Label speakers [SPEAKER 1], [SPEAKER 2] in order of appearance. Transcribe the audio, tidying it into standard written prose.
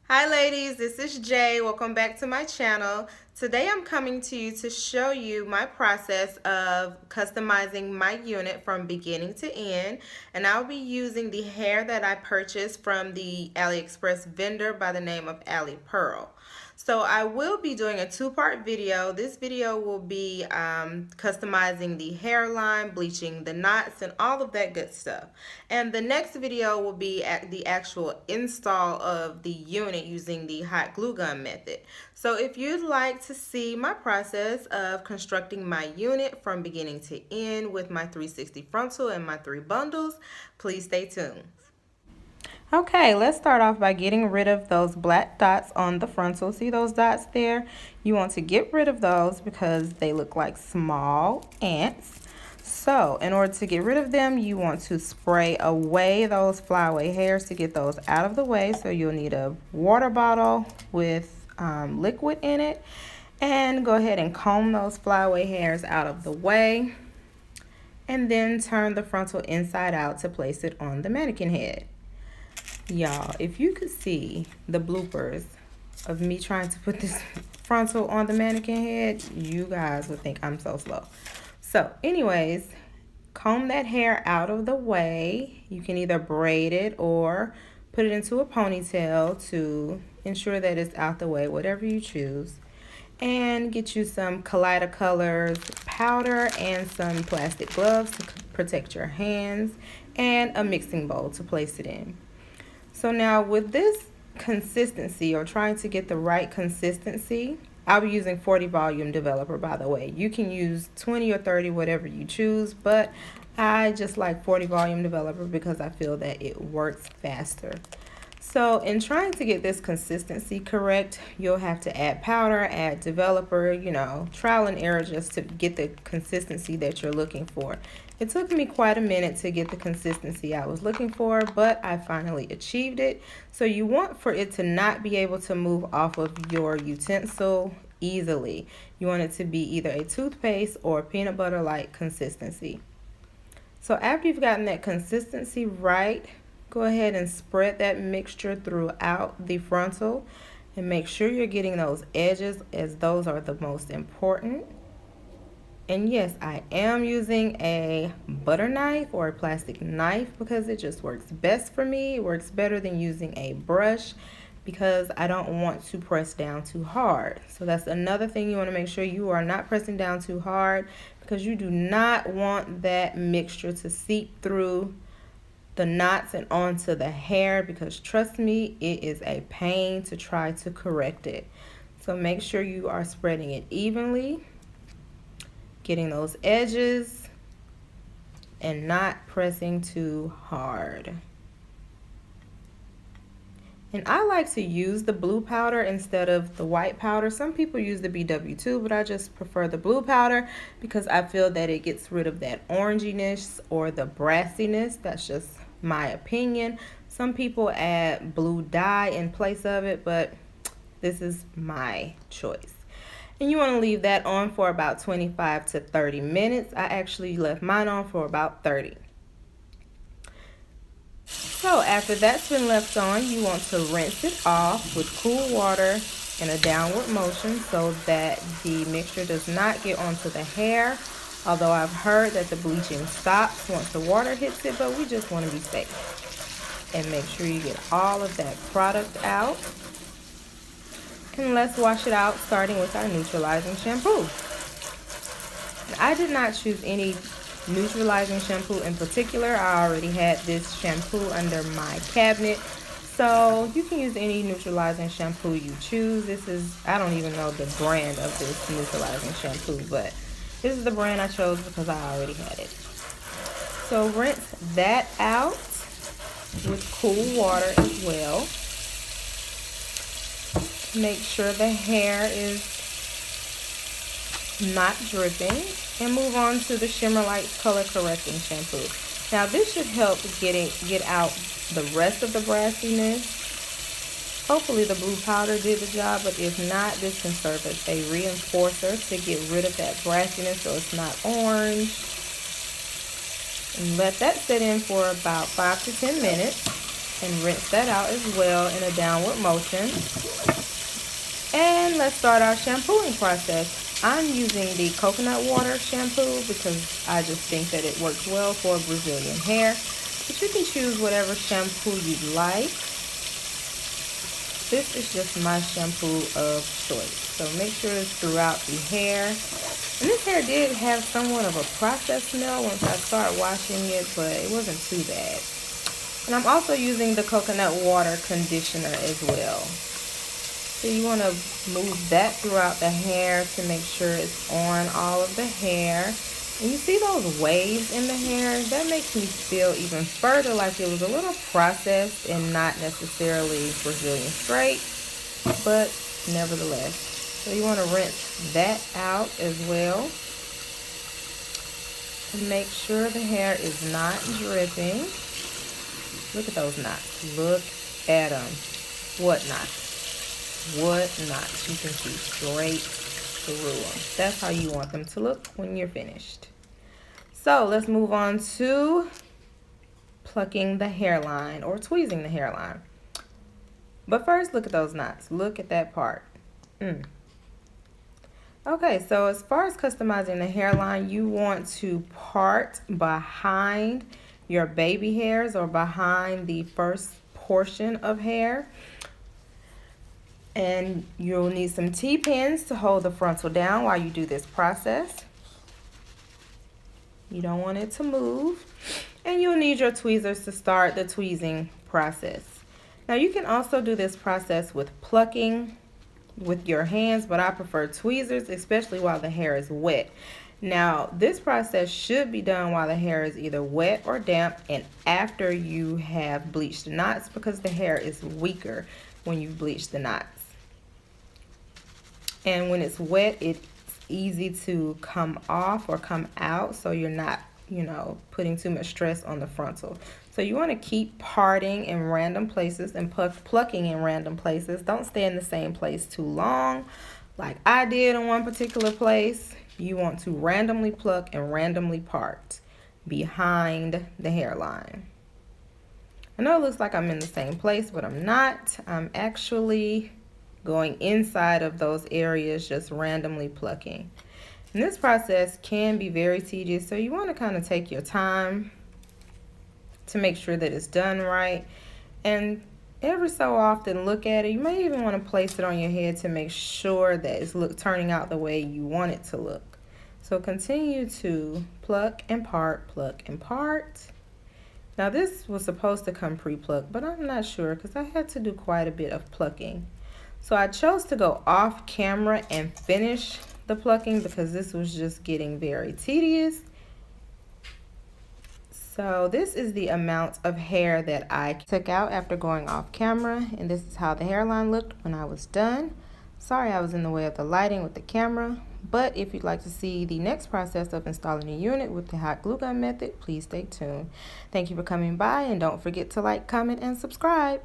[SPEAKER 1] Hi ladies, this is Jay. Welcome back to my channel. Today I'm coming to you to show you my process of customizing my unit from beginning to end, and I'll be using the hair that I purchased from the AliExpress vendor by the name of Ali Pearl. So I will be doing a two-part video. This video will be customizing the hairline, bleaching the knots, and all of that good stuff. And the next video will be at the actual install of the unit using the hot glue gun method. So if you'd like to see my process of constructing my unit from beginning to end with my 360 frontal and my 3 bundles, please stay tuned. Okay, let's start off by getting rid of those black dots on the frontal. See those dots there? You want to get rid of those because they look like small ants. So in order to get rid of them, you want to spray away those flyaway hairs to get those out of the way. So you'll need a water bottle with liquid in it, and go ahead and comb those flyaway hairs out of the way, and then turn the frontal inside out to place it on the mannequin head. Y'all, if you could see the bloopers of me trying to put this frontal on the mannequin head, you guys would think I'm so slow. So anyways, comb that hair out of the way. You can either braid it or put it into a ponytail to ensure that it's out the way, whatever you choose. And get you some Kaleido powder and some plastic gloves to protect your hands, and a mixing bowl to place it in. So now with this consistency, or trying to get the right consistency, I'll be using 40 volume developer, by the way. You can use 20 or 30, whatever you choose, but I just like 40 volume developer because I feel that it works faster. So in trying to get this consistency correct, you'll have to add powder, add developer, trial and error just to get the consistency that you're looking for. It took me quite a minute to get the consistency I was looking for, but I finally achieved it. So you want for it to not be able to move off of your utensil easily. You want it to be either a toothpaste or peanut butter-like consistency. So after you've gotten that consistency right, go ahead and spread that mixture throughout the frontal and make sure you're getting those edges, as those are the most important. And yes, I am using a butter knife or a plastic knife because it just works best for me. It works better than using a brush because I don't want to press down too hard. So that's another thing, you want to make sure you are not pressing down too hard because you do not want that mixture to seep through the knots and onto the hair, because trust me, it is a pain to try to correct it. So make sure you are spreading it evenly, getting those edges, and not pressing too hard. And I like to use the blue powder instead of the white powder. Some people use the BW2, but I just prefer the blue powder because I feel that it gets rid of that oranginess or the brassiness. That's just my opinion. Some people add blue dye in place of it, but this is my choice. And you want to leave that on for about 25 to 30 minutes. I actually left mine on for about 30. So after that's been left on, you want to rinse it off with cool water in a downward motion so that the mixture does not get onto the hair. Although I've heard that the bleaching stops once the water hits it, but we just want to be safe. And make sure you get all of that product out. And let's wash it out, starting with our neutralizing shampoo. I did not choose any neutralizing shampoo in particular. I already had this shampoo under my cabinet, so you can use any neutralizing shampoo you choose. I don't even know the brand of this neutralizing shampoo, but this is the brand I chose because I already had it. So rinse that out with cool water as well. Make sure the hair is not dripping, and move on to the Shimmer Lights color correcting shampoo. Now this should help get out the rest of the brassiness. Hopefully the blue powder did the job, but if not, this can serve as a reinforcer to get rid of that brassiness so it's not orange. And let that sit in for about 5 to 10 minutes. and rinse that out as well in a downward motion. And let's start our shampooing process. I'm using the coconut water shampoo because I just think that it works well for Brazilian hair. But you can choose whatever shampoo you like. This is just my shampoo of choice. So make sure it's throughout the hair. And this hair did have somewhat of a processed smell once I start washing it, but it wasn't too bad. And I'm also using the coconut water conditioner as well. So you want to move that throughout the hair to make sure it's on all of the hair. And you see those waves in the hair? That makes me feel even further like it was a little processed and not necessarily Brazilian straight, but nevertheless. So you want to rinse that out as well. And make sure the hair is not dripping. Look at those knots. Look at them. What knots? What knots? You can see straight through them. That's how you want them to look when you're finished. So let's move on to plucking the hairline or tweezing the hairline. But first, look at those knots. Look at that part. Okay, so as far as customizing the hairline, you want to part behind your baby hairs or behind the first portion of hair. And you'll need some T-pins to hold the frontal down while you do this process. You don't want it to move. And you'll need your tweezers to start the tweezing process. Now you can also do this process with plucking with your hands, but I prefer tweezers, especially while the hair is wet. Now this process should be done while the hair is either wet or damp and after you have bleached the knots, because the hair is weaker when you bleach the knots. And when it's wet, it's easy to come off or come out, so you're not, putting too much stress on the frontal. So you want to keep parting in random places and plucking in random places. Don't stay in the same place too long, like I did in one particular place. You want to randomly pluck and randomly part behind the hairline. I know it looks like I'm in the same place, but I'm not. I'm actually going inside of those areas, just randomly plucking. And this process can be very tedious, so you want to kind of take your time to make sure that it's done right. And every so often look at it. You may even want to place it on your head to make sure that it's turning out the way you want it to look. So continue to pluck and part, pluck and part. Now this was supposed to come pre-plucked, but I'm not sure because I had to do quite a bit of plucking. So I chose to go off camera and finish the plucking because this was just getting very tedious. So this is the amount of hair that I took out after going off camera, and this is how the hairline looked when I was done. Sorry I was in the way of the lighting with the camera, but if you'd like to see the next process of installing a unit with the hot glue gun method, please stay tuned. Thank you for coming by, and don't forget to like, comment, and subscribe.